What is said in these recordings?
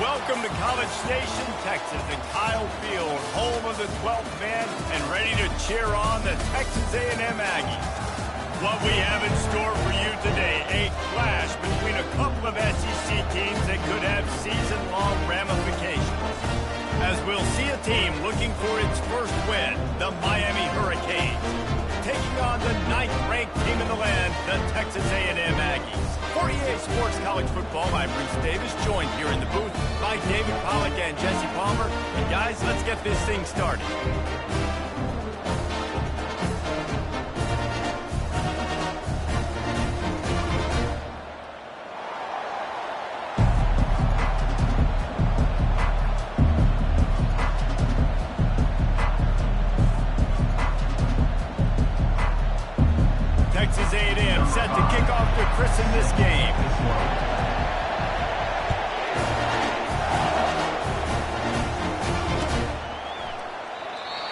Welcome to College Station, Texas, and Kyle Field, home of the 12th man, and ready to cheer on the Texas A&M Aggies. What we have in store for you today, a clash between a couple of SEC teams that could have season-long ramifications. As we'll see a team looking for its first win, the Miami Hurricanes, taking on the 9th-ranked team in the land, the Texas A&M Aggies. For EA Sports College Football, I'm Bruce Davis, joined here in the booth by David Pollack and Jesse Palmer. And guys, let's get this thing started. Texas A&M set to kick off to christen this game.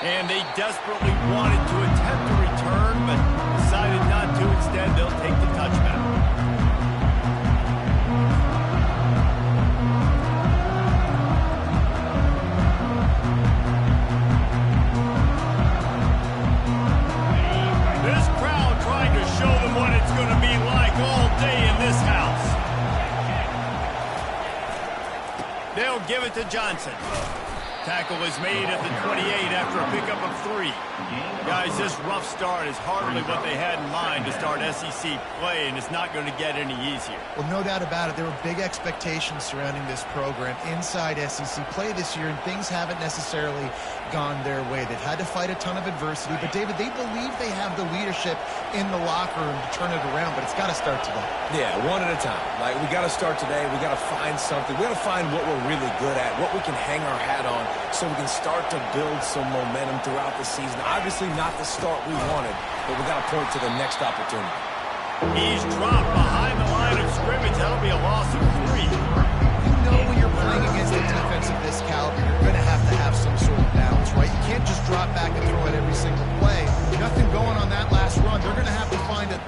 And they desperately wanted to attempt a return, but decided not to. Instead, they'll take the touchback. Show them what it's going to be like all day in this house. They'll give it to Johnson. Tackle is made at the 28 after a pickup of 3. Guys, this rough start is hardly what they had in mind to start SEC play, and it's not going to get any easier. Well, no doubt about it. There were big expectations surrounding this program inside SEC play this year, and things haven't necessarily gone their way. They've had to fight a ton of adversity, but David, they believe they have the leadership in the locker room to turn it around, but it's got to start today. Yeah, one at a time. Like, we got to start today. We got to find something. We got to find what we're really good at, what we can hang our hat on, so we can start to build some momentum throughout the season. Obviously not the start we wanted, but we got to point to the next opportunity. He's dropped behind the line of scrimmage. That'll be a loss of 3. You know when you're playing against a defense of this caliber, you're going to have some sort of balance, right? You can't just drop back and throw it every single play. Nothing going on that last run. They're going to have to find it.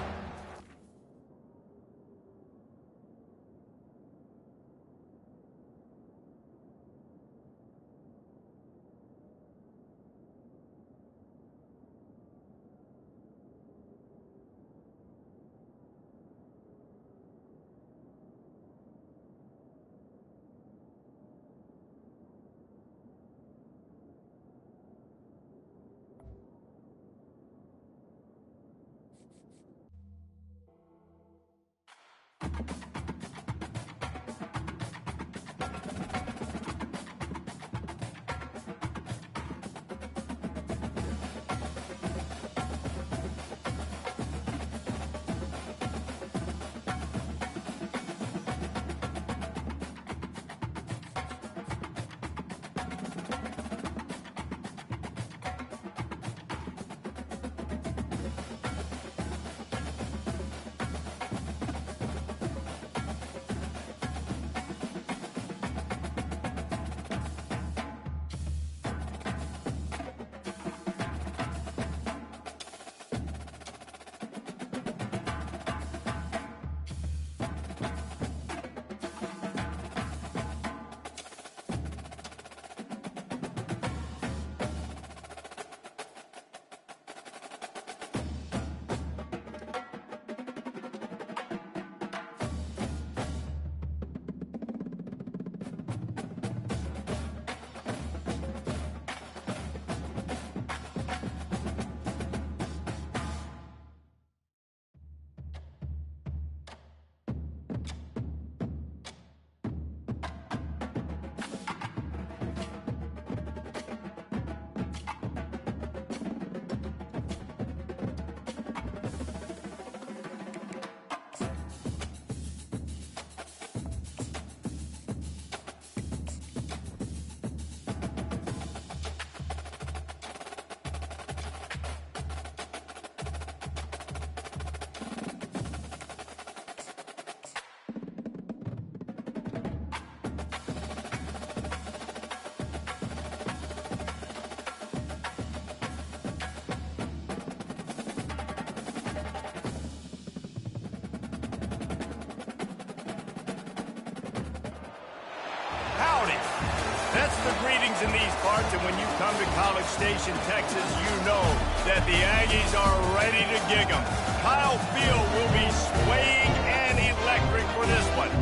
the greetings in these parts, and when you come to College Station, Texas, you know that the Aggies are ready to gig 'em. Kyle Field will be swaying and electric for this one.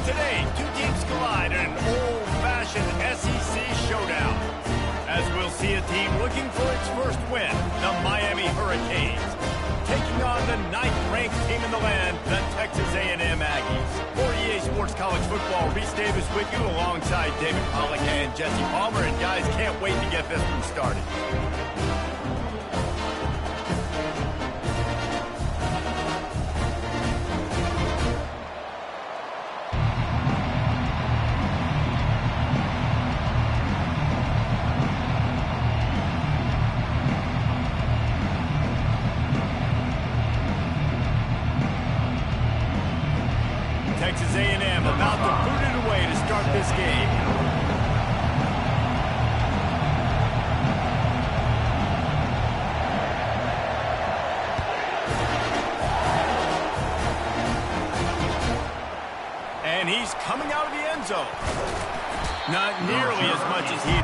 Today, two teams collide in an old-fashioned SEC showdown, as we'll see a team looking for its first win, the Miami Hurricanes, taking on the 9th-ranked team in the land, the Texas A&M Aggies. For EA Sports College Football, Reese Davis with you alongside David Pollack and Jesse Palmer. And guys, can't wait to get this one started. Texas A&M about to put it away to start this game. And he's coming out of the end zone. Not nearly as much as he...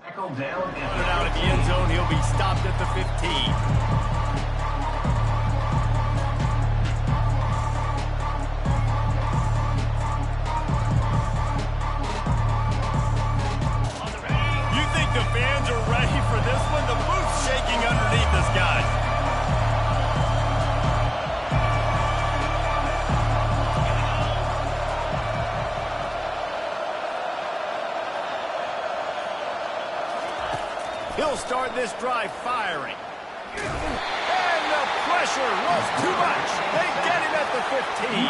Tackle down and out of the end zone, he'll be stopped at the 15. The fans are ready for this one. The booth's shaking underneath us, guys. He'll start this drive firing. And the pressure was too much. They get him at the 15.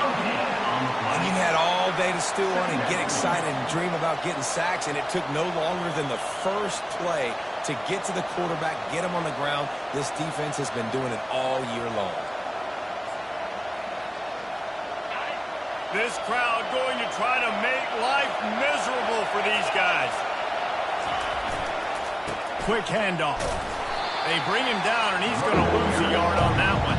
And you had all day to stew on and get excited and dream about getting sacks, and it took no longer than the first play to get to the quarterback, get him on the ground. This defense has been doing it all year long. This crowd going to try to make life miserable for these guys. Quick handoff. They bring him down, and he's going to lose a yard on that one.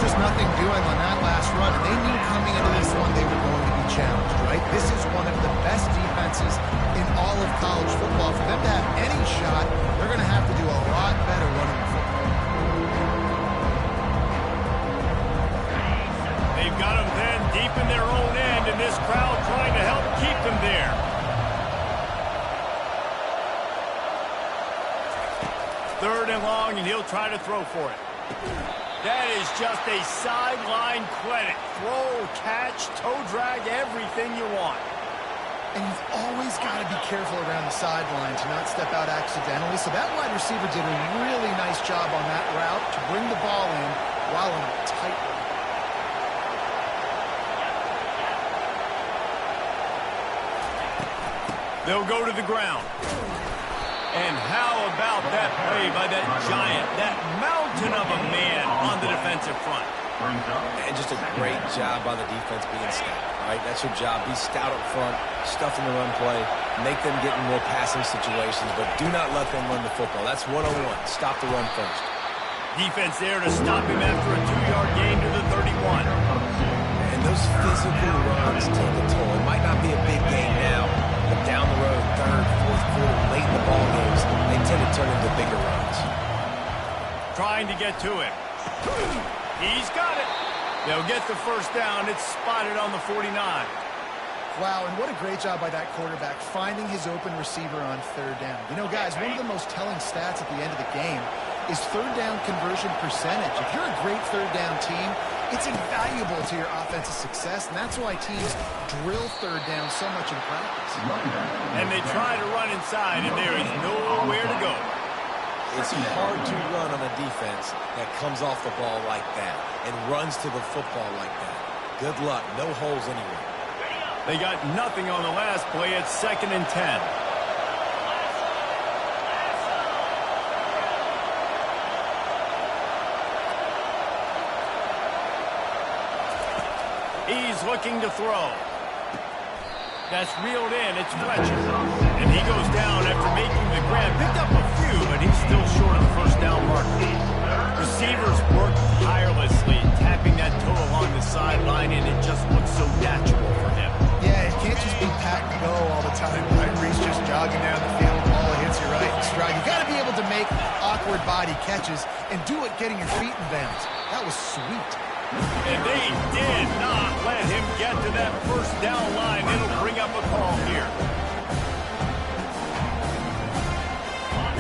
Just nothing doing on that last run. They knew coming into this one they were going to be challenged, right? This is one of the best defenses in all of college football. For them to have any shot, they're going to have to do a lot better running the football. They've got them then deep in their own end, and this crowd trying to help keep them there. Third and long, and he'll try to throw for it. That is just a sideline credit. Throw, catch, toe drag, everything you want. And you've always got to be careful around the sideline to not step out accidentally. So that wide receiver did a really nice job on that route to bring the ball in while on a tight one. They'll go to the ground. And how about that play by that giant, that mountain of a man on the defensive front? And just a great job by the defense being stout, right? That's your job. Be stout up front, stuff in the run play, make them get in more passing situations, but do not let them run the football. That's 101. Stop the run first. Defense there to stop him after a 2-yard gain to the 31. And those physical runs take a toll. It might not be a big game now, but down the road, third, fourth quarter, late in the ball games, they tend to turn into bigger runs. Trying to get to him. He's got it. They'll get the first down. It's spotted on the 49. Wow, and what a great job by that quarterback finding his open receiver on third down. You know, guys, one of the most telling stats at the end of the game is third down conversion percentage. If you're a great third down team, it's invaluable to your offensive success, and that's why teams drill third down so much in practice. And they try to run inside, and there is nowhere to go. It's hard to run on a defense that comes off the ball like that and runs to the football like that. Good luck. No holes anywhere. They got nothing on the last play. It's 2nd and 10. He's looking to throw. That's reeled in. It's Fletcher. And he goes down after making the grab. Picked up a few, but he's still short of the first down marker. Receivers work tirelessly, tapping that toe along the sideline, and it just looks so natural for him. Yeah, it can't just be pat and go all the time. Right? Reese just jogging down the field, ball hits you right in stride. You got to be able to make awkward body catches and do it getting your feet in bounds. That was sweet. And they did not let him get to that first down line. It'll bring up a call here.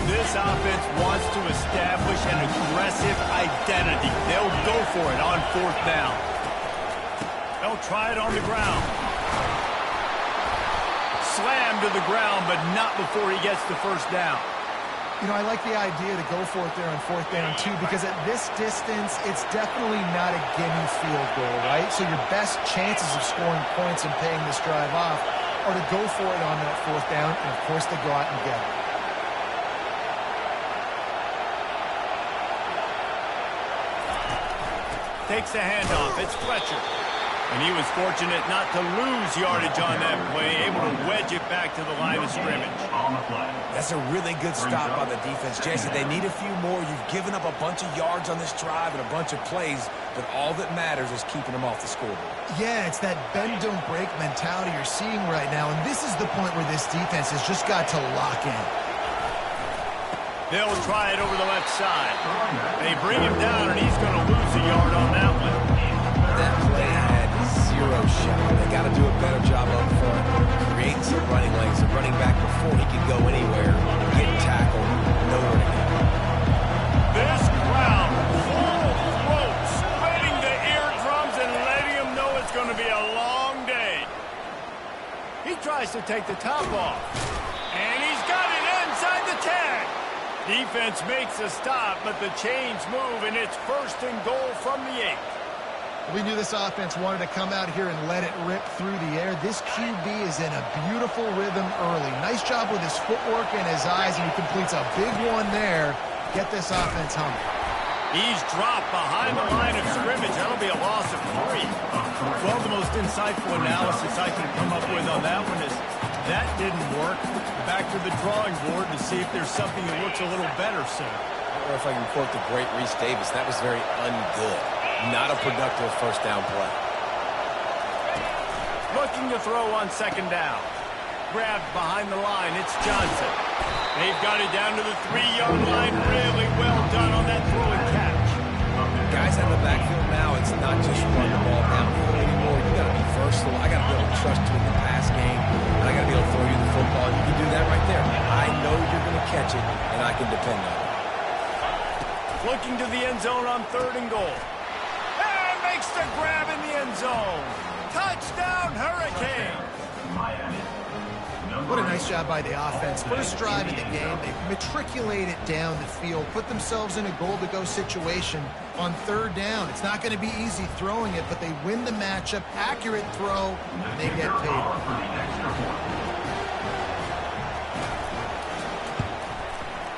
This offense wants to establish an aggressive identity. They'll go for it on 4th down. They'll try it on the ground. Slam to the ground, but not before he gets the first down. You know, I like the idea to go for it there on 4th down, too, because at this distance, it's definitely not a gimme field goal, right? So your best chances of scoring points and paying this drive off are to go for it on that 4th down, and, of course, they go out and get it. Takes the handoff. It's Fletcher. And he was fortunate not to lose yardage on that play, able to wedge it back to the line of scrimmage. That's a really good stop by the defense, Jason. They need a few more. You've given up a bunch of yards on this drive and a bunch of plays, but all that matters is keeping them off the scoreboard. Yeah, it's that bend, don't break mentality you're seeing right now, and this is the point where this defense has just got to lock in. They'll try it over the left side. They bring him down, and he's going to lose a yard on that one. That play had zero shot. They got to do a better job up front, creating some running lanes. The running back before he could go anywhere, getting tackled, nowhere to go. This crowd, full throat, splitting the eardrums and letting him know it's going to be a long day. He tries to take the top off, and he's got it inside the 10. Defense makes a stop, but the chains move, and it's 1st and goal from the 8. We knew this offense wanted to come out here and let it rip through the air. This QB is in a beautiful rhythm early. Nice job with his footwork and his eyes, and he completes a big one there. Get this offense humming. He's dropped behind the line of scrimmage. That'll be a loss of 3. Well, the most insightful analysis I can come up with on that one is that didn't work. Back to the drawing board to see if there's something that looks a little better soon. I don't know if I can quote the great Reese Davis. That was very ungood. Not a productive first down play. Looking to throw on 2nd down. Grabbed behind the line. It's Johnson. They've got it down to the 3-yard line. Really well done on that throw and catch. Guys out of the backfield now, it's not just run the ball downfield anymore. You got to be versatile. I got to be able to trust you in the pass game, and I got to be able to throw you the football. You can do that right there. I know you're going to catch it, and I can depend on it. Looking to the end zone on 3rd and goal. And makes the grab in the end zone. Touchdown, Hurricane. What a nice job by the offense. First drive of the game, they matriculate it down the field, put themselves in a goal-to-go situation on 3rd down. It's not going to be easy throwing it, but they win the matchup. Accurate throw, and they get paid.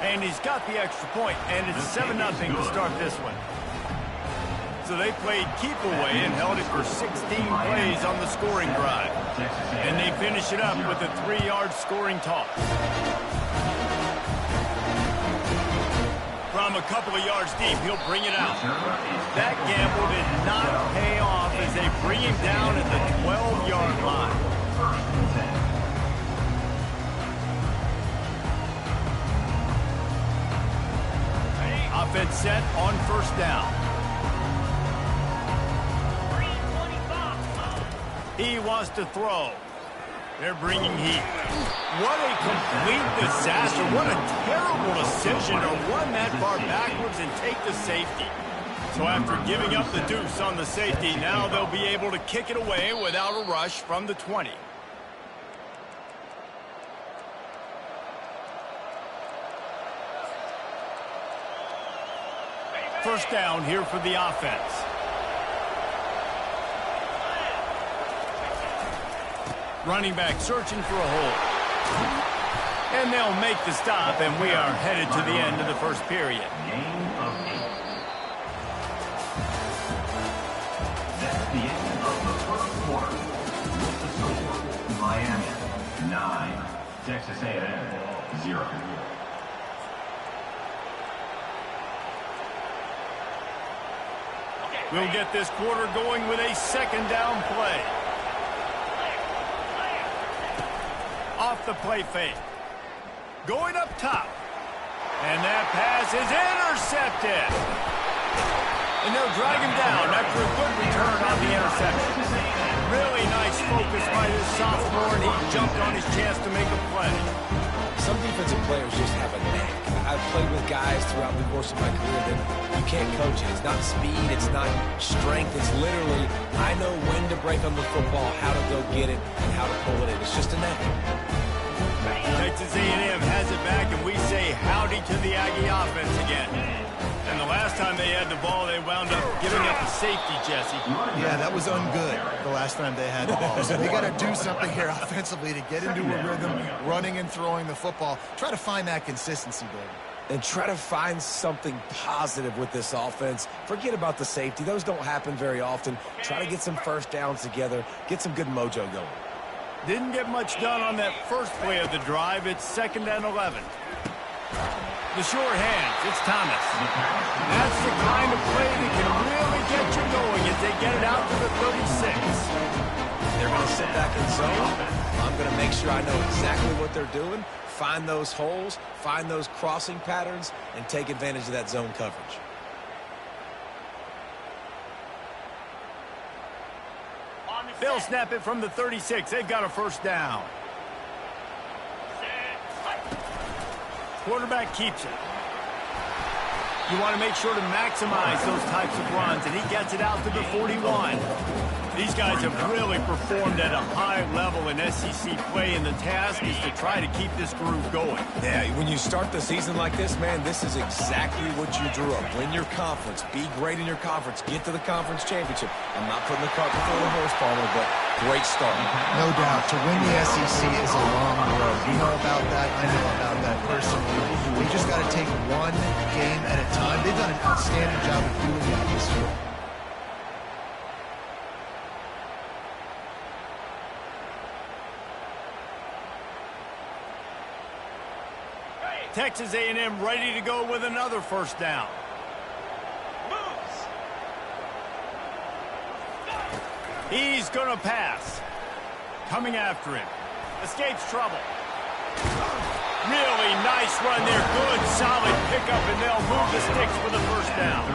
And he's got the extra point, and it's 7-0 to start this one. So they played keep away and held it for 16 plays on the scoring drive. And they finish it up with a 3-yard scoring toss. From a couple of yards deep, he'll bring it out. That gamble did not pay off as they bring him down at the 12-yard line. Offense set on 1st down. He wants to throw. They're bringing heat. What a complete disaster. What a terrible decision to run that far backwards and take the safety. So after giving up the deuce on the safety, now they'll be able to kick it away without a rush from the 20. First down here for the offense. Running back searching for a hole. And they'll make the stop, and we are headed to the end of the first period. That's the end of the first quarter. The score, Miami 9, Texas A&M 0. We'll get this quarter going with a second down play. Off the play fake. Going up top. And that pass is intercepted. And they'll drag him down after a good return on the interception. Really nice focus by this sophomore, and he jumped on his chance to make a play. Some defensive players just have a knack. I've played with guys throughout the course of my career that you can't coach it. It's not speed, it's not strength. It's literally, I know when to break on the football, how to go get it, and how to pull it in. It's just a knack. Texas A&M has it back, and we say howdy to the Aggie offense again. And the last time they had the ball, they wound up giving up the safety, Jesse. Yeah, that was ungood the last time they had the ball. So they got to do something here offensively to get into a rhythm, running and throwing the football. Try to find that consistency, David. And try to find something positive with this offense. Forget about the safety. Those don't happen very often. Try to get some first downs together. Get some good mojo going. Didn't get much done on that first play of the drive. It's 2nd and 11. The short hands, it's Thomas. That's the kind of play that can really get you going as they get it out to the 36. They're going to sit back in zone. I'm going to make sure I know exactly what they're doing, find those holes, find those crossing patterns, and take advantage of that zone coverage. They'll snap it from the 36. They've got a first down. Quarterback keeps it. You want to make sure to maximize those types of runs, and he gets it out to the 41. These guys have really performed at a high level in SEC play, and the task is to try to keep this groove going. Yeah, when you start the season like this, man, this is exactly what you drew up. Win your conference. Be great in your conference. Get to the conference championship. I'm not putting the cart before the horse, Palmer, but great start. No doubt. To win the SEC is a long road. You know about that. I know about that personally. We just got to take one game at a time. They've done an outstanding job of doing that this year. Texas A&M ready to go with another first down. He's going to pass. Coming after him. Escapes trouble. Really nice run there. Good, solid pickup, and they'll move the sticks for the first down.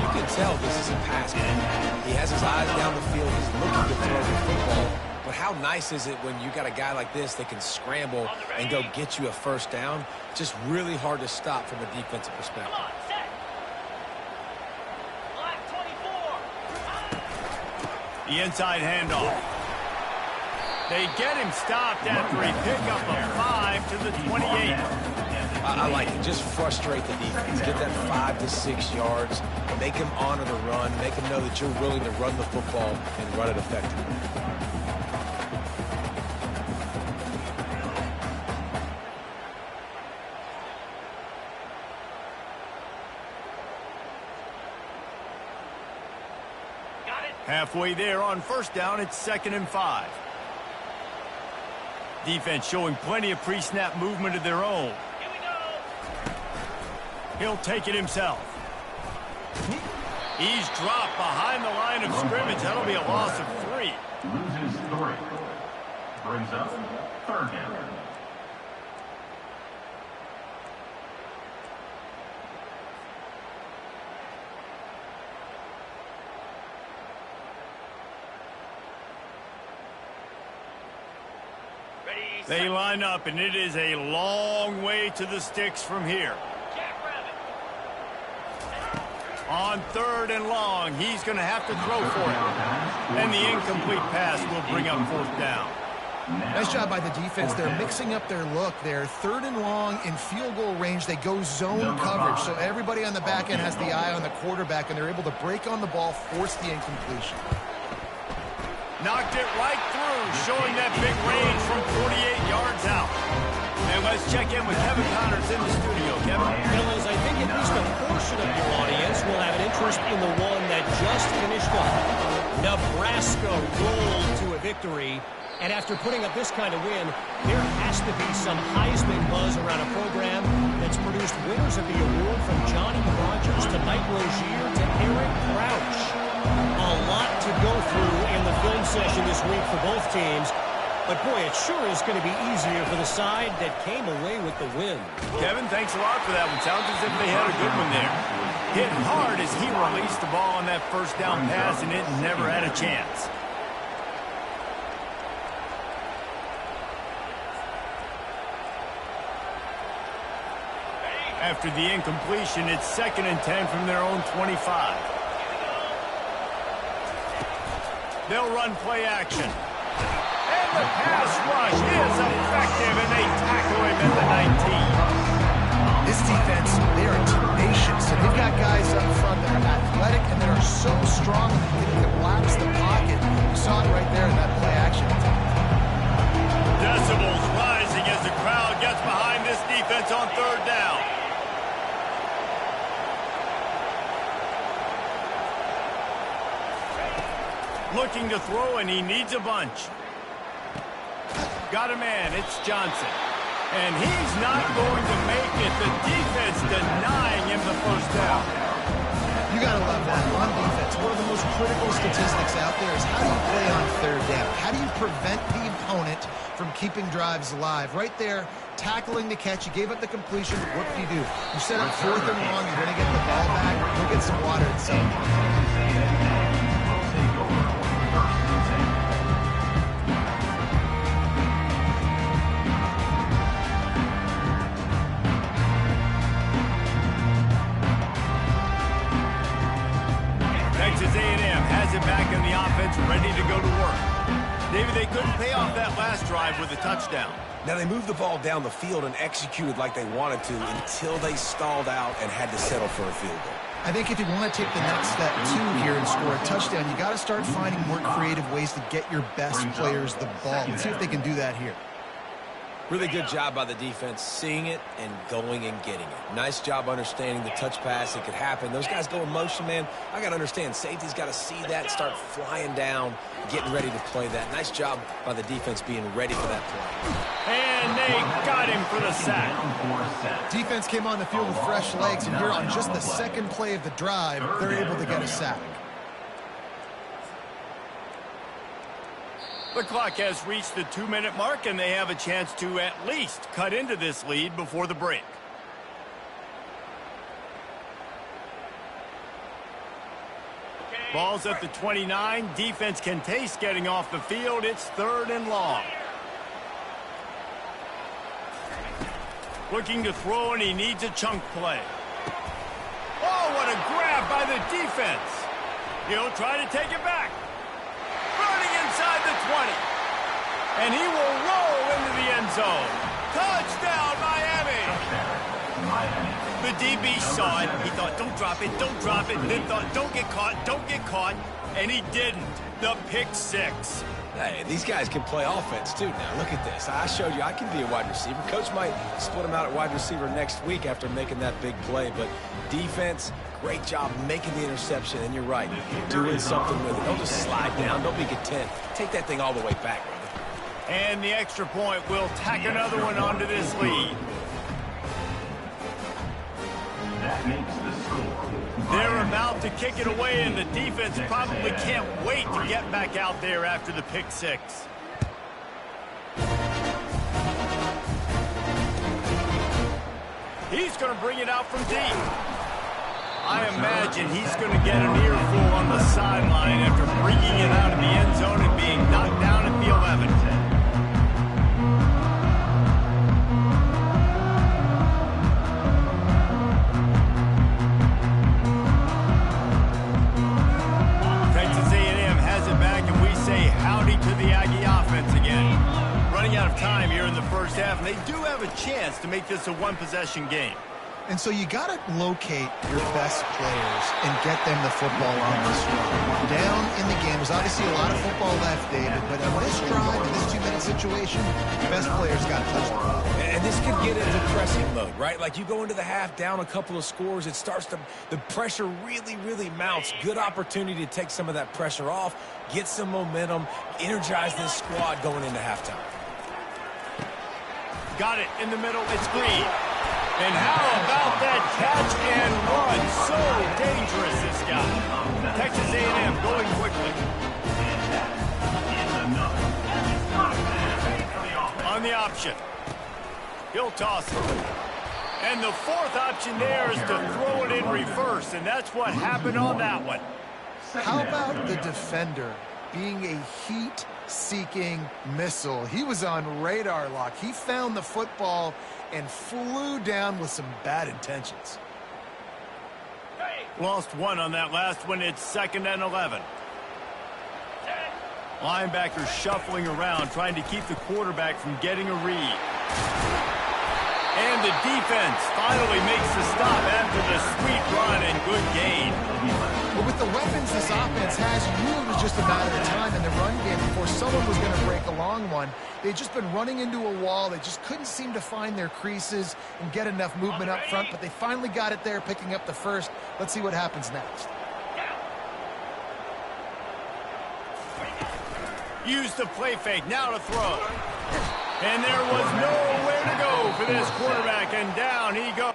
You can tell this is a pass man. He has his eyes down the field. He's looking to throw the football. But how nice is it when you got a guy like this that can scramble and go get you a first down? Just really hard to stop from a defensive perspective. The inside handoff. They get him stopped after a pickup of 5 to the 28. I like it. Just frustrate the defense. Get that 5 to 6 yards. Make him honor the run. Make him know that you're willing to run the football and run it effectively. Halfway there on first down, it's 2nd and 5. Defense showing plenty of pre-snap movement of their own. Here we go. He'll take it himself. He's dropped behind the line of scrimmage. That'll be a loss of 3. Loses 3. Brings up 3rd down. They line up, and it is a long way to the sticks from here. On 3rd and long, he's going to have to throw for it. And the incomplete pass will bring up 4th down. Nice job by the defense. They're mixing up their look there. 3rd and long in field goal range. They go zone coverage. So everybody on the back end has the eye on the quarterback, and they're able to break on the ball, force the incompletion. Knocked it right through, showing that big range from 48 yards out. And let's check in with Kevin Connors in the studio. Kevin? Fellas, I think at least a portion of your audience will have an interest in the one that just finished up. Nebraska rolled to a victory. And after putting up this kind of win, there has to be some Heisman buzz around a program that's produced winners of the award from Johnny Rodgers to Mike Rozier to Eric Crouch. A lot to go through in the film session this week for both teams. But, boy, it sure is going to be easier for the side that came away with the win. Kevin, thanks a lot for that one. Sounds as if they had a good one there. Hit hard as he released the ball on that 1st down pass, and it never had a chance. After the incompletion, it's 2nd and 10 from their own 25. They'll run play action. And the pass rush is effective, and they tackle him at the 19. This defense, they are tenacious, and they've got guys up front that are athletic and that are so strong that they can collapse the pocket. You saw it right there in that play action. Decibels rising as the crowd gets behind this defense on 3rd down. Looking to throw, and he needs a bunch. Got a man. It's Johnson. And he's not going to make it. The defense denying him the 1st down. You got to love that on defense. One of the most critical statistics out there is how do you play on 3rd down? How do you prevent the opponent from keeping drives alive? Right there, tackling the catch. You gave up the completion. What do? You set up 4th and long. You're going to get the ball back. You'll get some water at some point. Texas A&M has it back in the offense, ready to go to work. David, they couldn't pay off that last drive with a touchdown. Now, they moved the ball down the field and executed like they wanted to until they stalled out and had to settle for a field goal. I think if you want to take the next step, too, here and score a touchdown, you got to start finding more creative ways to get your best players the ball. Let's see if they can do that here. Really good job by the defense, seeing it and going and getting it. Nice job understanding the touch pass. It could happen. Those guys go in motion, man. I got to understand, safety's got to see that, start flying down, getting ready to play that. Nice job by the defense being ready for that play. And they got him for the sack. Defense came on the field with fresh legs, and here on just the 2nd play of the drive, they're able to get a sack. The clock has reached the 2-minute mark, and they have a chance to at least cut into this lead before the break. Ball's at the 29. Defense can taste getting off the field. It's 3rd and long. Looking to throw, and he needs a chunk play. Oh, what a grab by the defense. He'll try to take it back. Running inside the 20. And he will roll into the end zone. Touchdown, Miami. The DB saw it. He thought, don't drop it, don't drop it. And then thought, don't get caught. And he didn't. The pick 6. Hey, these guys can play offense, too. Now, look at this. I showed you I can be a wide receiver. Coach might split him out at wide receiver next week after making that big play. But defense, great job making the interception. And you're right, doing something with it. Don't just slide down. Don't be content. Take that thing all the way back, brother. And the extra point will tack another one onto this lead. That makes the score. They're about to kick it away, and the defense probably can't wait to get back out there after the pick 6. He's going to bring it out from deep. I imagine he's going to get an earful on the sideline after bringing it out of the end zone and being knocked down at the 11. time here in the first half, and they do have a chance to make this a one-possession game. And so you got to locate your best players and get them the football on this run. Down in the game, there's obviously a lot of football left, David, but on this drive, in this 2-minute situation, the best players got to touch the ball. And this could get into pressing mode, right? Like you go into the half down a couple of scores, it starts to, the pressure really, really mounts. Good opportunity to take some of that pressure off, get some momentum, energize this squad going into halftime. Got it in the middle, it's Green. And how about that catch and run? So dangerous, this guy. Texas A&M going quickly. On the option. He'll toss it. And the fourth option there is to throw it in reverse, and that's what happened on that one. How about the defender being a heat-seeking missile? He was on radar lock. He found the football and flew down with some bad intentions. Lost one on that last one. It's 2nd and 11. Linebacker shuffling around, trying to keep the quarterback from getting a read. And the defense finally makes the stop after the sweet run and good gain. But with the weapons this offense has, you knew it was just a matter of time in the run game before someone was going to break a long one. They'd just been running into a wall. They just couldn't seem to find their creases and get enough movement up front, but they finally got it there, picking up the first. Let's see what happens next. Use the play fake, now to throw. And there was nowhere to go for this quarterback, and down he goes.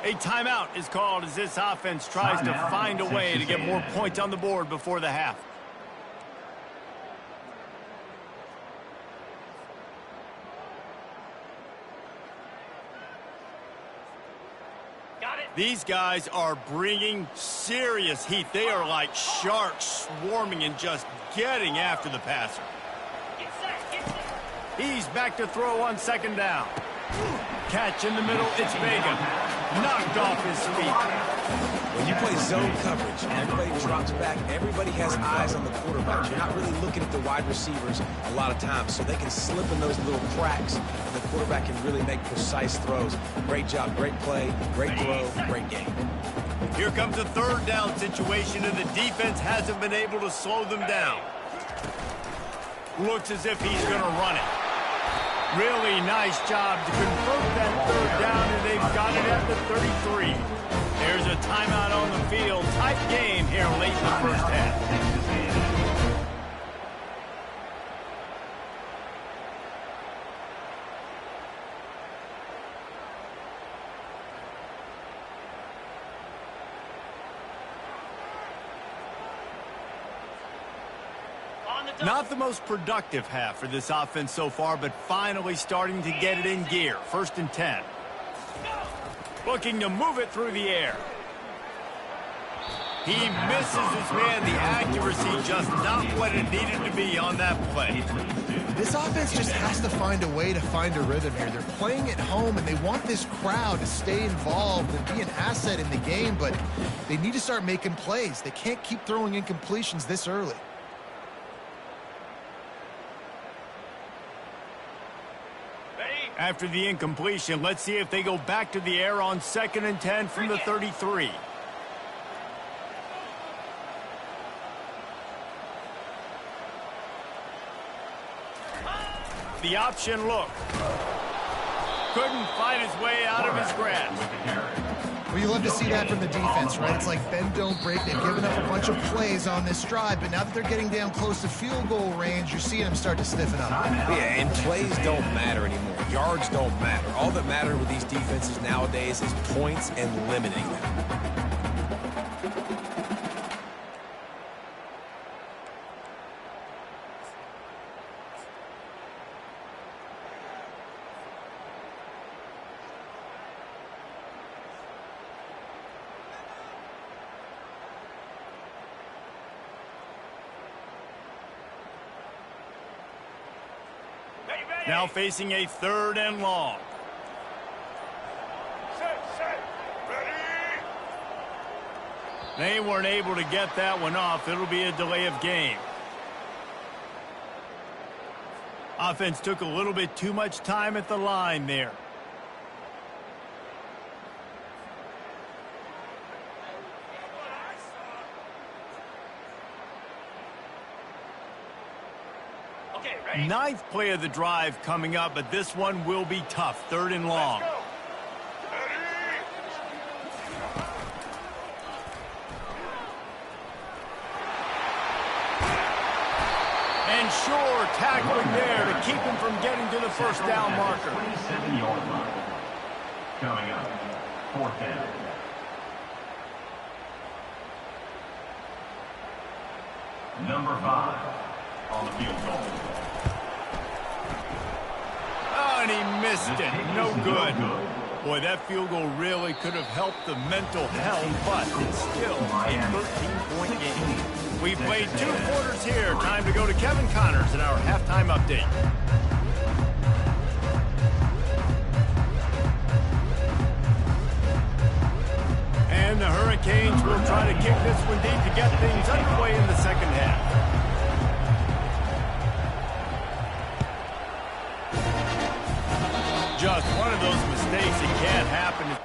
A timeout is called as this offense tries to find a way to get more points on the board before the half. These guys are bringing serious heat. They are like sharks swarming and just getting after the passer. He's back to throw on 2nd down. Catch in the middle, it's Vega. Knocked off his feet. When you play zone coverage and everybody drops back, everybody has eyes on the quarterback. You're not really looking at the wide receivers a lot of times, so they can slip in those little cracks, and the quarterback can really make precise throws. Great job, great play, great throw, great game. Here comes a 3rd down situation, and the defense hasn't been able to slow them down. Looks as if he's going to run it. Really nice job to convert that 3rd down, and they've got it at the 33. There's a timeout on the field. Tight game here late in the first half. Not the most productive half for this offense so far, but finally starting to get it in gear. 1st and 10. Looking to move it through the air. He misses his man. The accuracy just not what it needed to be on that play. This offense just has to find a way to find a rhythm here. They're playing at home, and they want this crowd to stay involved and be an asset in the game, but they need to start making plays. They can't keep throwing incompletions this early. Ready? After the incompletion, let's see if they go back to the air on 2nd and 10 from the 33. The option look. Couldn't fight his way out of his grasp. Well, you love to see that from the defense, right? It's like bend, don't break. They've given up a bunch of plays on this drive, but now that they're getting down close to field goal range, you're seeing them start to stiffen up. Yeah, and plays don't matter anymore. Yards don't matter. All that matters with these defenses nowadays is points and limiting them. Now facing a 3rd and long. They weren't able to get that one off. It'll be a delay of game. Offense took a little bit too much time at the line there. Ninth play of the drive coming up, but this one will be tough. 3rd and long. And sure, tackling there to keep him from getting to the first down marker. 27-yard line. Coming up, 4th down. Number 5 on the field goal. Oh, and he missed it. No good. Boy, that field goal really could have helped the mental health, but it's still a 13-point game. We've played 2 quarters here. Time to go to Kevin Connors in our halftime update. And the Hurricanes will try to kick this one deep to get things underway in the second half. Just one of those mistakes that can't happen.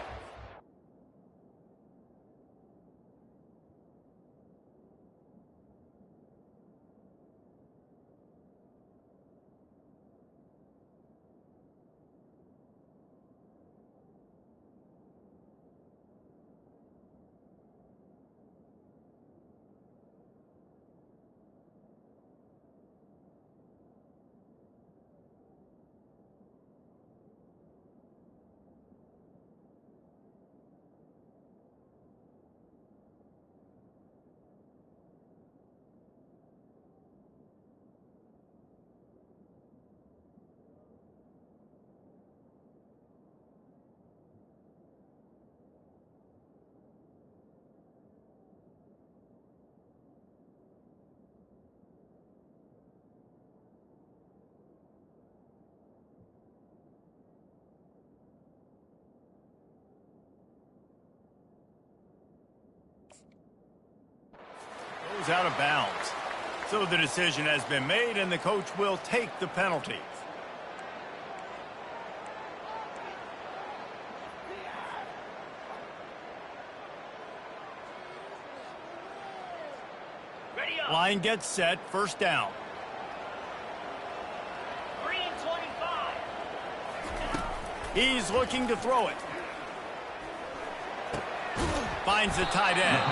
Out of bounds. So the decision has been made, and the coach will take the penalty. Line gets set, 1st down. 3 and 25. He's looking to throw it. Finds the tight end.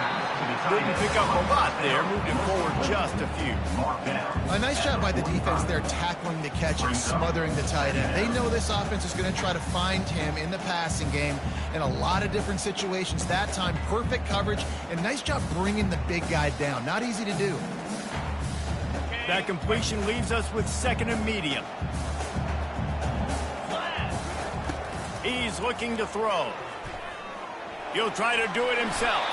Didn't pick up a lot there, moved it forward just a few. A nice job by the defense there, tackling the catch and smothering the tight end. They know this offense is going to try to find him in the passing game in a lot of different situations. That time, perfect coverage, and nice job bringing the big guy down. Not easy to do. That completion leaves us with 2nd and medium. He's looking to throw. He'll try to do it himself.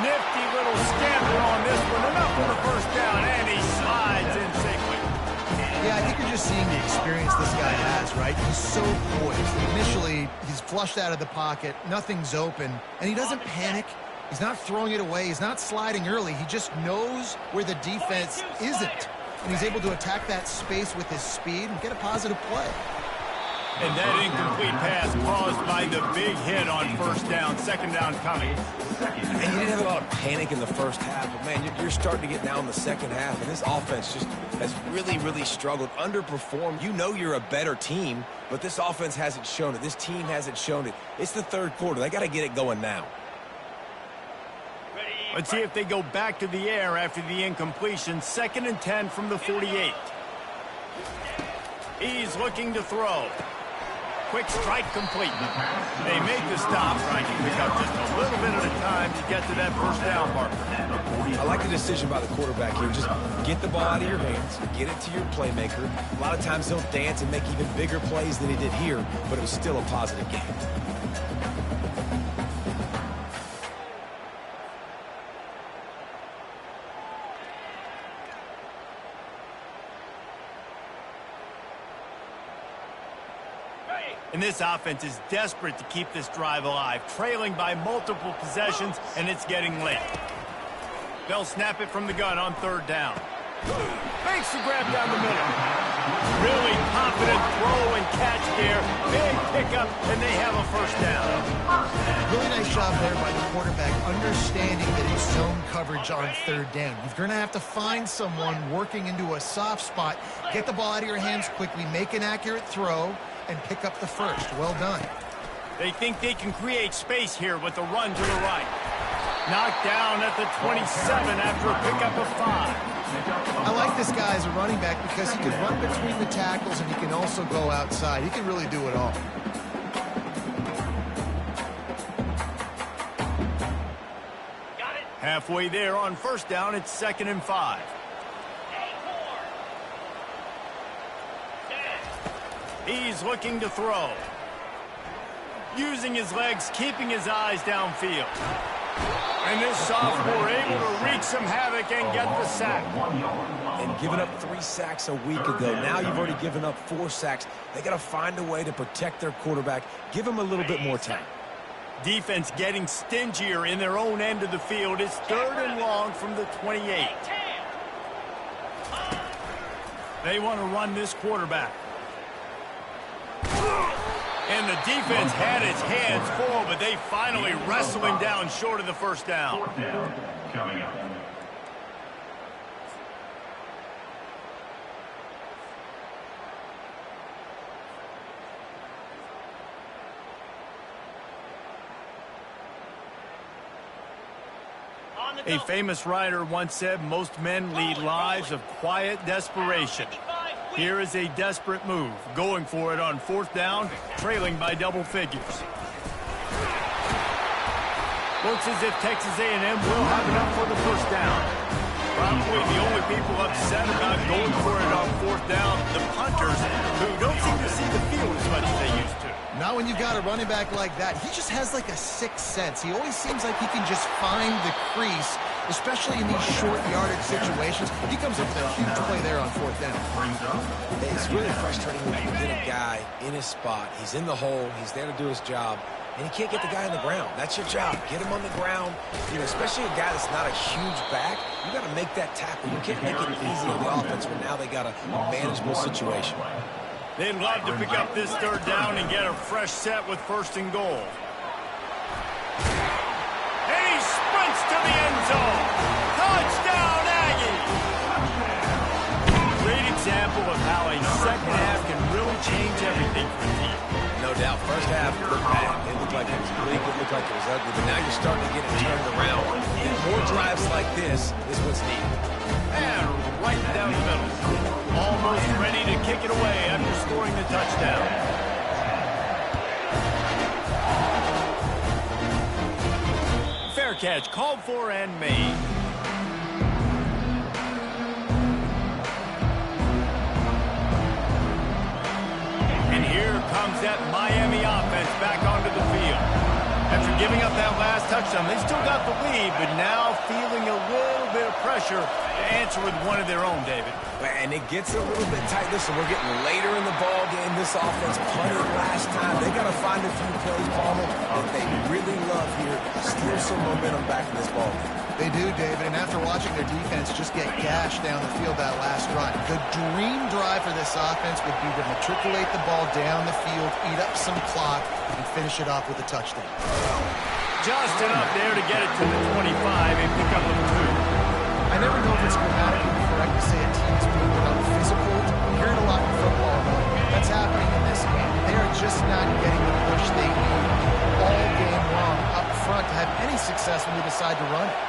Nifty little scamper on this one. Enough for the 1st down, and he slides in safely. Yeah, I think you're just seeing the experience this guy has, right? He's so poised. Initially, he's flushed out of the pocket. Nothing's open, and he doesn't panic. He's not throwing it away. He's not sliding early. He just knows where the defense isn't, and he's able to attack that space with his speed and get a positive play. And that incomplete pass caused by the big hit on first down, second down coming. And you didn't have a lot of panic in the first half, but, man, you're starting to get down in the second half, and this offense just has really, really struggled, underperformed. You know you're a better team, but this offense hasn't shown it. This team hasn't shown it. It's the third quarter. They got to get it going now. Let's see if they go back to the air after the incompletion. 2nd and 10 from the 48. He's looking to throw. Quick strike complete. They make the stop, trying to pick up just a little bit at a time to get to that first down marker. I like the decision by the quarterback here. Just get the ball out of your hands, get it to your playmaker. A lot of times he'll dance and make even bigger plays than he did here, but it was still a positive game. And this offense is desperate to keep this drive alive, trailing by multiple possessions, and it's getting late. They'll snap it from the gun on 3rd down. Makes the grab down the middle. Really confident throw and catch there. Big pickup, and they have a first down. Really nice job there by the quarterback, understanding that it's zone coverage on 3rd down. You're going to have to find someone working into a soft spot, get the ball out of your hands quickly, make an accurate throw, and pick up the first. Well done. They think they can create space here with the run to the right. Knocked down at the 27 after a pickup of 5. I like this guy as a running back because he can run between the tackles and he can also go outside. He can really do it all. Halfway there on first down, it's 2nd and 5. He's looking to throw. Using his legs, keeping his eyes downfield. And this sophomore able to wreak some havoc and get the sack. And giving up 3 sacks a week ago. Now you've already given up 4 sacks. They got to find a way to protect their quarterback. Give him a little bit more time. Defense getting stingier in their own end of the field. It's 3rd and long from the 28. They want to run this quarterback. And the defense had its hands full, but they finally wrestle him down short of the first down. 4th down coming up. A famous writer once said, most men lead lives of quiet desperation. Here is a desperate move, going for it on 4th down, trailing by double figures. Looks as if Texas A&M will have enough for the first down. Probably the only people upset about going for it on 4th down, the punters, who don't seem to see the field as much as they used to. Not when you've got a running back like that. He just has like a sixth sense. He always seems like he can just find the crease, especially in these short yardage situations. He comes up with a huge play there on 4th down. It's really frustrating when you get a guy in his spot. He's in the hole. He's there to do his job. And he can't get the guy on the ground. That's your job. Get him on the ground. You know, especially a guy that's not a huge back. You got to make that tackle. You can't make it easy on the offense when now they got a manageable situation. They'd love to pick up this 3rd down and get a fresh set with 1st and goal. And he sprints to the end zone. Touchdown, Aggies! Great example of how a second half can really change everything for a team. No doubt. First half looked bad. It looked like it was bleak. It looked like it was ugly. But now you're starting to get it turned around. And more drives like this is what's needed. And right down the middle. Almost ready to kick it away after scoring the touchdown. Fair catch called for and made. And here comes that Miami offense back onto the field. After giving up that last touchdown, they still got the lead, but now feeling a little bit of pressure to answer with one of their own, David. And it gets a little bit tight. Listen, we're getting later in the ball game. This offense punted last time. They got to find a few plays, Palmer, that they really love here. Steal some momentum back in this ball game. They do, David, and after watching their defense just get gashed down the field that last run, the dream drive for this offense would be to matriculate the ball down the field, eat up some clock, and finish it off with a touchdown. Just enough there to get it to the 25 and pick up a 2. I never know if it's grammatically correct to say a team is being without physical. I'm hearing a lot in football, though. That's happening in this game. They are just not getting the push they need all game long up front to have any success when they decide to run it.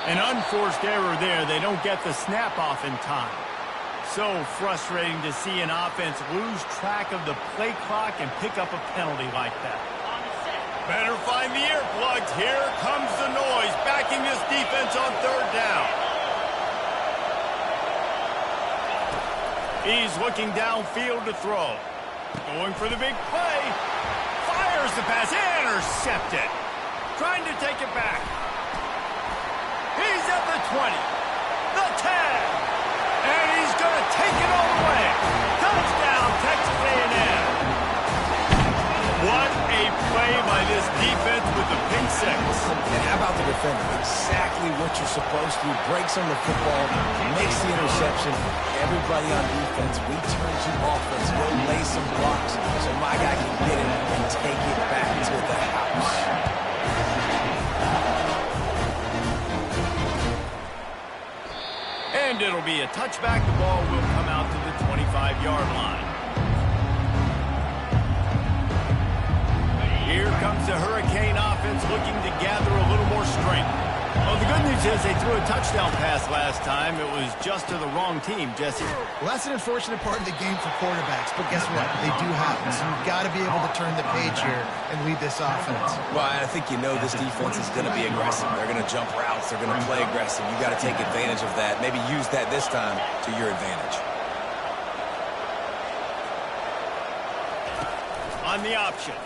An unforced error there. They don't get the snap off in time. So frustrating to see an offense lose track of the play clock and pick up a penalty like that. Better find the earplugs. Here comes the noise, backing this defense on 3rd down. He's looking downfield to throw. Going for the big play. Fires the pass. Intercepted. Trying to take it back. He's at the 20, the 10, and he's going to take it all the way. Touchdown, Texas A&M. What a play by this defense with the pick 6. And how about the defender? Exactly what you're supposed to. Breaks on the football, makes the interception. Everybody on defense, we turn to offense. We'll lay some blocks so my guy can get it and take it back to the house. And it'll be a touchback. The ball will come out to the 25-yard line. Here comes the Hurricane offense looking to gather a little more strength. Well, the good news is they threw a touchdown pass last time. It was just to the wrong team, Jesse. Well, that's an unfortunate part of the game for quarterbacks, but guess what? They do happen, so you've got to be able to turn the page here and lead this offense. Well, I think you know this defense is going to be aggressive. They're going to jump routes. They're going to play aggressive. You got to take advantage of that. Maybe use that this time to your advantage. On the option.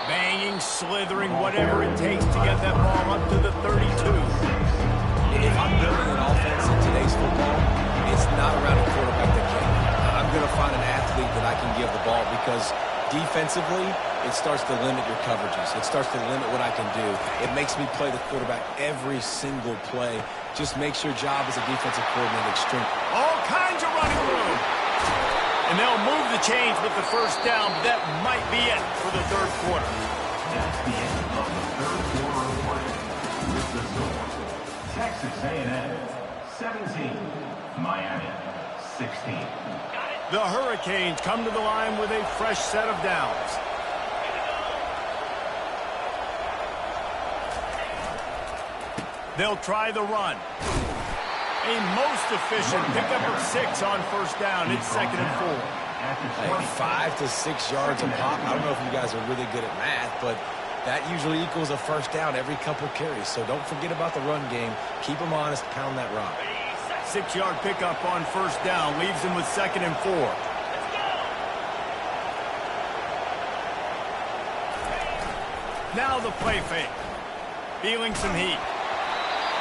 Banging, slithering, whatever it takes to get that ball up to the 32. If I'm building an offense in today's football, it's not around a quarterback that can. I'm going to find an athlete that I can give the ball because defensively, it starts to limit your coverages. It starts to limit what I can do. It makes me play the quarterback every single play. Just makes your job as a defensive coordinator extreme. All kinds of running room. And they'll move the chains with the 1st down. But that might be it for the 3rd quarter. That's the end of the 3rd quarter of play. With the score, Texas A&M 17, Miami 16. The Hurricanes come to the line with a fresh set of downs. They'll try the run. A most efficient pickup of 6 on 1st down. It's 2nd and 4. Like 5 to 6 yards a pop. I don't know if you guys are really good at math, but that usually equals a 1st down every couple carries. So don't forget about the run game. Keep them honest. Pound that rock. 6-yard pickup on 1st down. Leaves them with 2nd and 4. Now the play fake. Feeling some heat.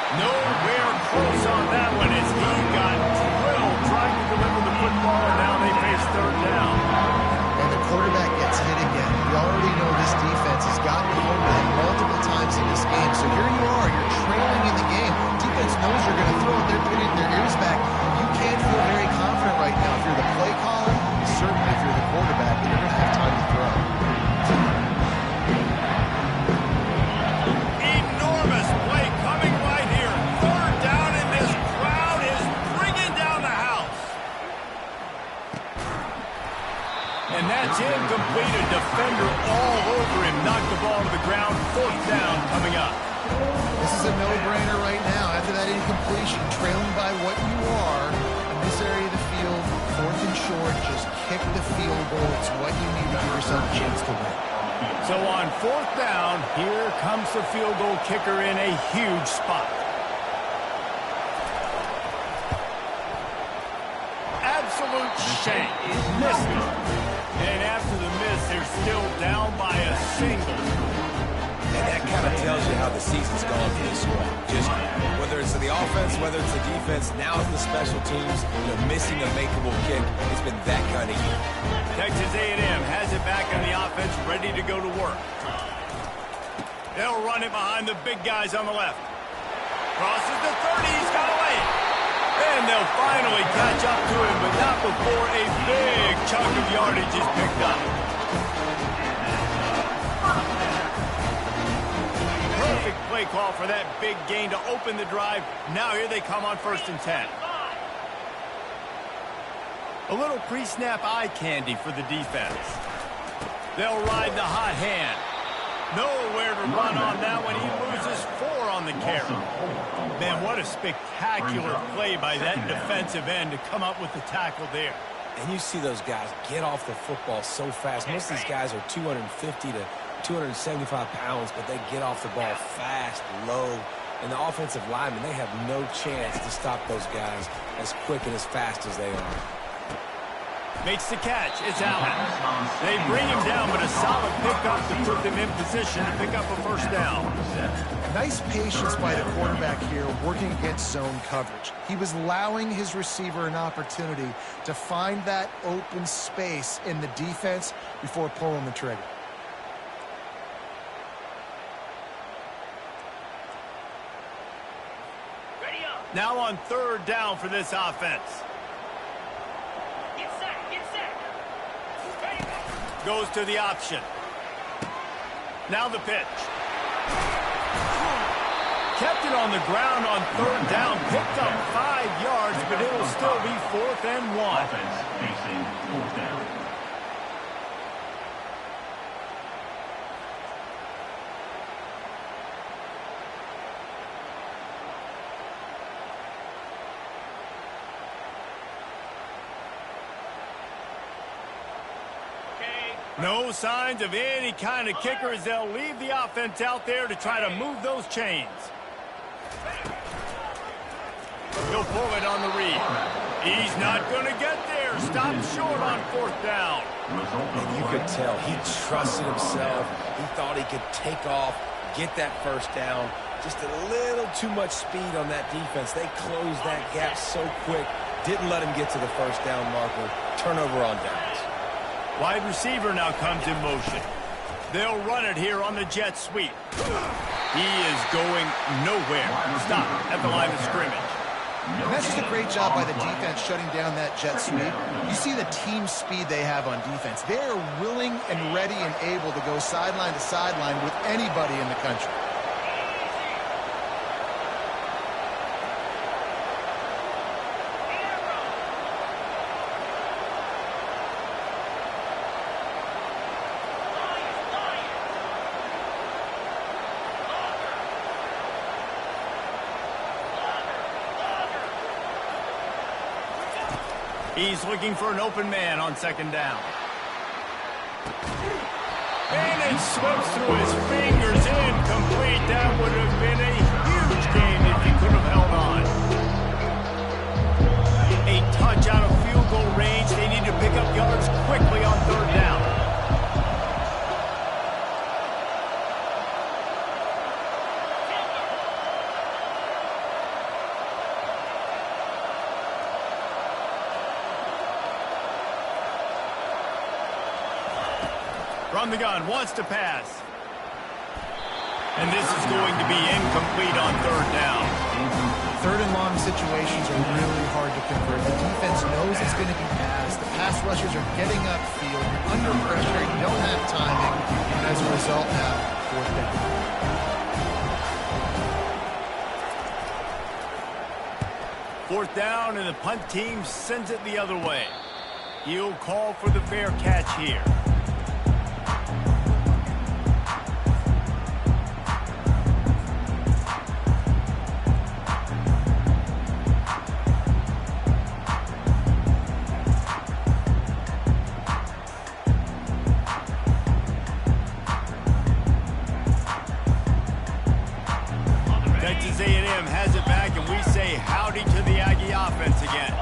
Nowhere close on that one as he got drilled trying to deliver the football, and now they face 3rd down. And the quarterback gets hit again. We already know this defense has gotten home to him multiple times in this game. So here you are, you're trailing in the game. Defense knows you're going to throw it. They're putting their ears back. You can't feel very confident right now. If you're the play caller, certainly if you're the quarterback, you're going to have time to throw. Enormous play coming right here. 3rd down, and this crowd is bringing down the house. And that's incomplete. A defender all over him. Knocked the ball to the ground. 4th down coming up. This is a no-brainer right now. After that incompletion, trailing by what you are in this area of the field, 4th and short, just kick the field goal. It's what you need to give yourself a chance to win. So on 4th down, here comes the field goal kicker in a huge spot. Absolute shank. Missed it. And after the miss, they're still down by a single. And that kind of kind of tells you how the season's gone for this squad. Just whether it's the offense, whether it's the defense, now it's the special teams, missing a makeable kick. It's been that kind of year. Texas A&M has it back on the offense, ready to go to work. They'll run it behind the big guys on the left. Crosses the 30, he's got away. And they'll finally catch up to him, but not before a big chunk of yardage is picked up. Perfect play call for that big gain to open the drive. Now here they come on 1st and 10. A little pre-snap eye candy for the defense. They'll ride the hot hand. Nowhere to run on that one. He loses 4 on the carry. Man, what a spectacular play by that defensive end to come up with the tackle there. And you see those guys get off the football so fast. Most of these guys are 250 to 275 pounds, but they get off the ball fast, low. And the offensive linemen, they have no chance to stop those guys as quick and as fast as they are. Makes the catch. It's Allen. They bring him down, but a solid pickup to put them in position to pick up a 1st down. Nice patience by the quarterback here, working against zone coverage. He was allowing his receiver an opportunity to find that open space in the defense before pulling the trigger. Now on 3rd down for this offense. Goes to the option. Now the pitch. Kept it on the ground on 3rd down. Picked up 5 yards, but it'll still be 4th and 1. Offense facing 4th down. No signs of any kind of kicker as they'll leave the offense out there to try to move those chains. He'll pull it on the read. He's not going to get there. Stop short on 4th down. And you could tell he trusted himself. He thought he could take off, get that 1st down. Just a little too much speed on that defense. They closed that gap so quick. Didn't let him get to the 1st down marker. Turnover on downs. Wide receiver now comes in motion. They'll run it here on the jet sweep. He is going nowhere. Stop at the line of scrimmage. And that's just a great job by the defense shutting down that jet sweep. You see the team speed they have on defense. They are willing and ready and able to go sideline to sideline with anybody in the country. He's looking for an open man on 2nd down. And it slips through his fingers, incomplete. That would have been a huge gain if he could have held on. A touch out of field goal range. They need to pick up yards quickly on 3rd down. From the gun, wants to pass. And this is going to be incomplete on 3rd down. 3rd and long situations are really hard to convert. The defense knows it's going to be passed. The pass rushers are getting upfield. You're under pressure. You don't have timing. And as a result, now, 4th down. 4th down, and the punt team sends it the other way. He'll call for the fair catch here. Texas A&M has it back, and we say howdy to the Aggie offense again.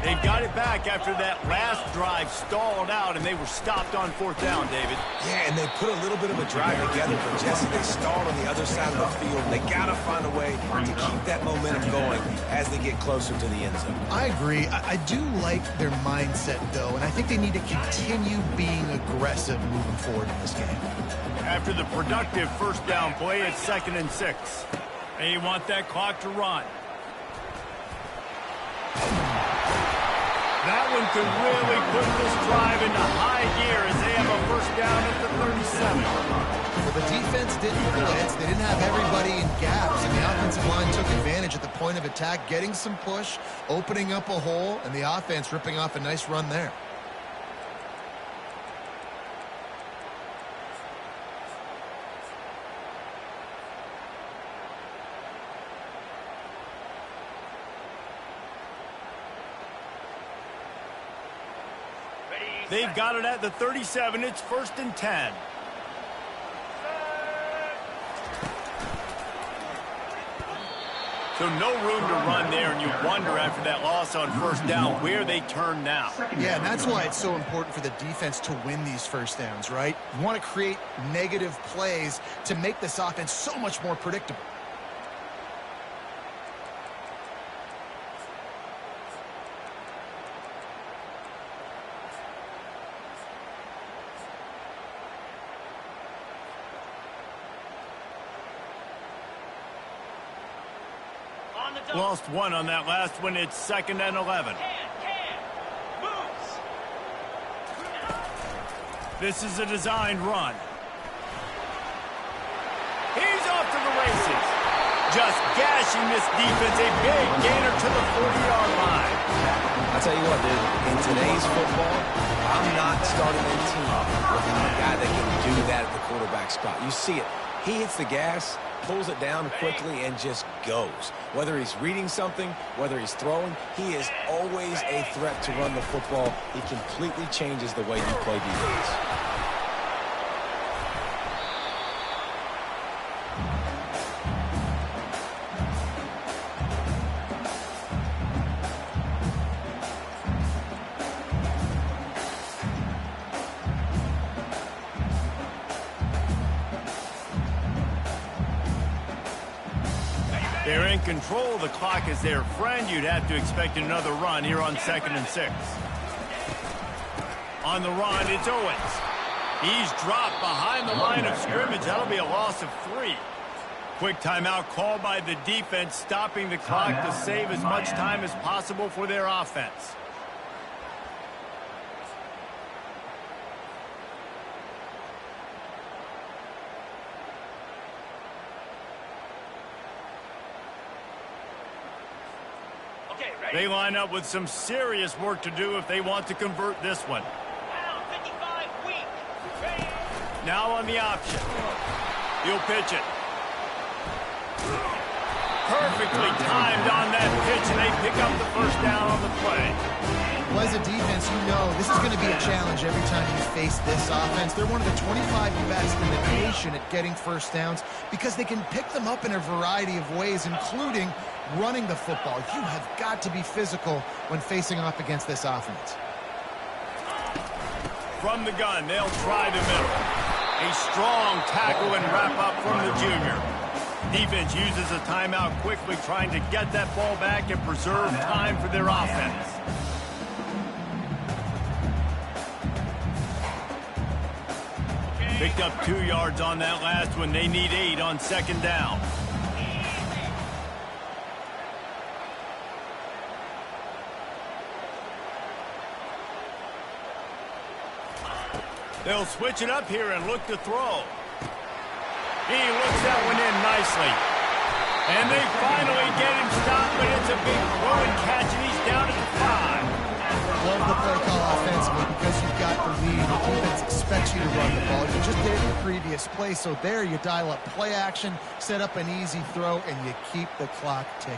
They've got it back after that last drive stalled out, and they were stopped on 4th down, David. Yeah, and they put a little bit of a drive together, but Jesse, they stalled on the other side of the field. They got to find a way to keep that momentum going as they get closer to the end zone. I agree. I do like their mindset, though, and I think they need to continue being aggressive moving forward in this game. After the productive 1st down play, it's 2nd and 6. They want that clock to run. That one could really put this drive into high gear as they have a 1st down at the 37. Well, the defense didn't blitz. They didn't have everybody in gaps, and the offensive line took advantage at the point of attack, getting some push, opening up a hole, and the offense ripping off a nice run there. They've got it at the 37. It's 1st and 10. So no room to run there, and you wonder after that loss on 1st down where they turn now. Yeah, and that's why it's so important for the defense to win these 1st downs, right? You want to create negative plays to make this offense so much more predictable. Lost one on that last one. It's 2nd and 11. This is a designed run. He's off to the races. Just gashing this defense. A big gainer to the 40-yard line. I'll tell you what, dude. In today's football, I'm not starting a team without a guy that can do that at the quarterback spot. You see it. He hits the gas, pulls it down quickly, and just goes. Whether he's reading something, whether he's throwing, he is always a threat to run the football. He completely changes the way you play defense. They're in control of the clock as their friend. You'd have to expect another run here on 2nd and 6. On the run, it's Owens. He's dropped behind the line of scrimmage. That'll be a loss of 3. Quick timeout called by the defense, stopping the clock to save as much time as possible for their offense. They line up with some serious work to do if they want to convert this one. Now on the option. He'll pitch it. Perfectly timed on that pitch, and they pick up the 1st down on the play. Well, as a defense, you know this is going to be a challenge every time you face this offense. They're one of the 25 best in the nation at getting 1st downs because they can pick them up in a variety of ways, including running the football. You have got to be physical when facing off against this offense. From the gun, they'll try the middle. A strong tackle and wrap up from the junior. Defense uses a timeout quickly, trying to get that ball back and preserve time for their offense. Picked up 2 yards on that last one. They need 8 on 2nd down. They'll switch it up here and look to throw. He looks that one in nicely. And they finally get him stopped, but it's a big throw and catch, and he's down at the 5. Love the play call offensively because you've got the lead. The defense expects you to run the ball. You just did it in the previous play, so there you dial up play action, set up an easy throw, and you keep the clock ticking.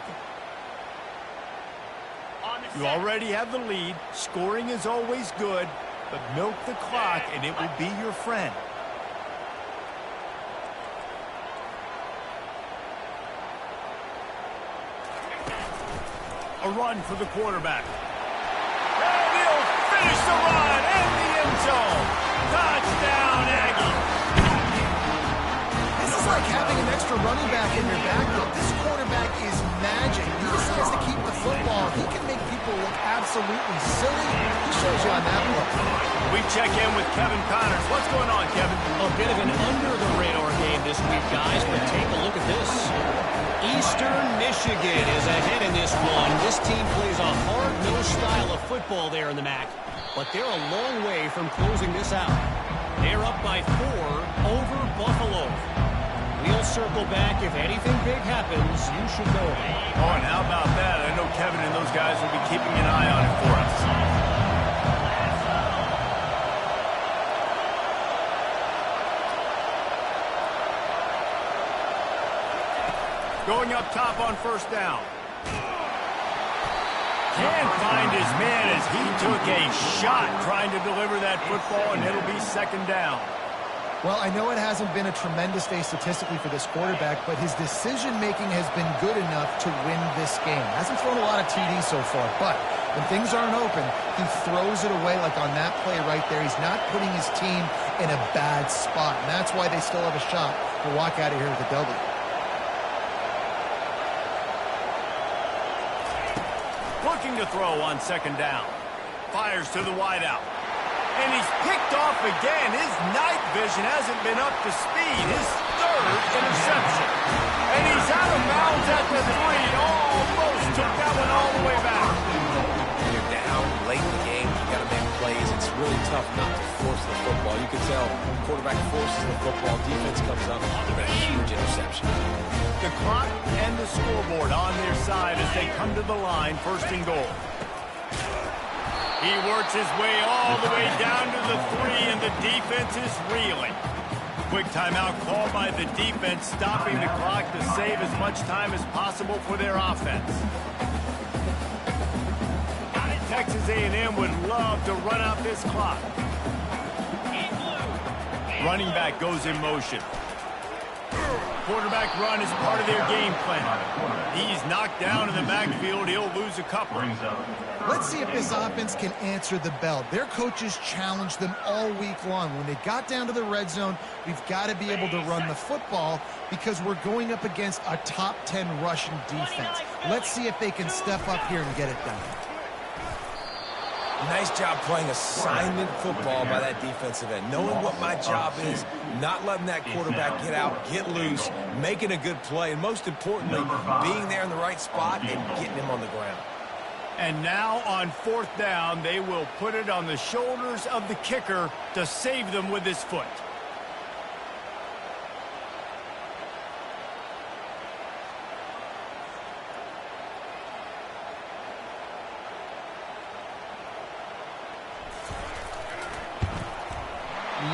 You already have the lead. Scoring is always good, but milk the clock, and it will be your friend. A run for the quarterback. finish the run and the end zone. Touchdown, Aggie. This is like having an extra running back in your backfield. This quarterback is magic. He decides to keep the football. He can make people look absolutely silly. He shows you on that look. We check in with Kevin Connors. What's going on, Kevin? A bit of an under-the-radar game this week, guys, but take a look at this. Eastern Michigan is ahead in this one. This team plays a hard-nosed style of football there in the MAC, but they're a long way from closing this out. They're up by 4 over Buffalo. We'll circle back. If anything big happens, you should know it. Oh, and how about that? I know Kevin and those guys will be keeping an eye on it for us. Going up top on first down. Can't find his man as he took a shot trying to deliver that football, and it'll be second down. Well, I know it hasn't been a tremendous day statistically for this quarterback, but his decision-making has been good enough to win this game. Hasn't thrown a lot of TDs so far, but when things aren't open, he throws it away like on that play right there. He's not putting his team in a bad spot, and that's why they still have a shot to walk out of here with a W. Looking to throw on second down. Fires to the wideout. And he's picked off again. His night vision hasn't been up to speed. His third interception. And he's out of bounds at the 3. Almost took that one all the way back. When you're down late in the game, you got to make plays. It's really tough not to force the football. You can tell quarterback forces the football. Defense comes up with a huge interception. The clock and the scoreboard on their side as they come to the line, first and goal. He works his way all the way down to the 3, and the defense is reeling. Quick timeout called by the defense, stopping the clock to save as much time as possible for their offense. Texas A&M would love to run out this clock. Running back goes in motion. Quarterback run is part of their game plan. He's knocked down in the backfield. He'll lose a couple. Let's see if this offense can answer the bell. Their coaches challenged them all week long. When they got down to the red zone, we've got to be able to run the football because we're going up against a top 10 rushing defense. Let's see if they can step up here and get it done. Nice job playing assignment football by that defensive end. Knowing what my job is, not letting that quarterback get out, get loose, making a good play, and most importantly, being there in the right spot and getting him on the ground. And now on fourth down, they will put it on the shoulders of the kicker to save them with his foot.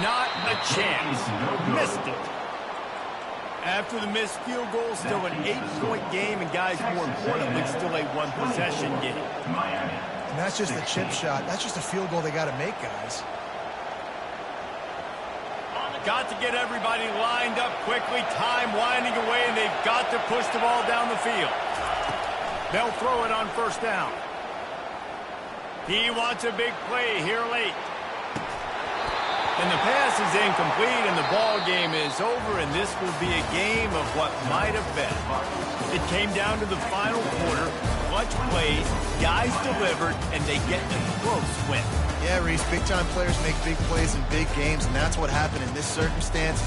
Not a chance. Missed it. After the missed field goal, still an 8-point game, and guys, more importantly, still a one-possession game. And that's just a chip shot. That's just a field goal they got to make, guys. Got to get everybody lined up quickly. Time winding away, and they've got to push the ball down the field. They'll throw it on first down. He wants a big play here late. And the pass is incomplete, and the ball game is over, and this will be a game of what might have been. It came down to the final quarter. Clutch plays, guys delivered, and they get a close win. Yeah, Reese, big-time players make big plays in big games, and that's what happened in this circumstance.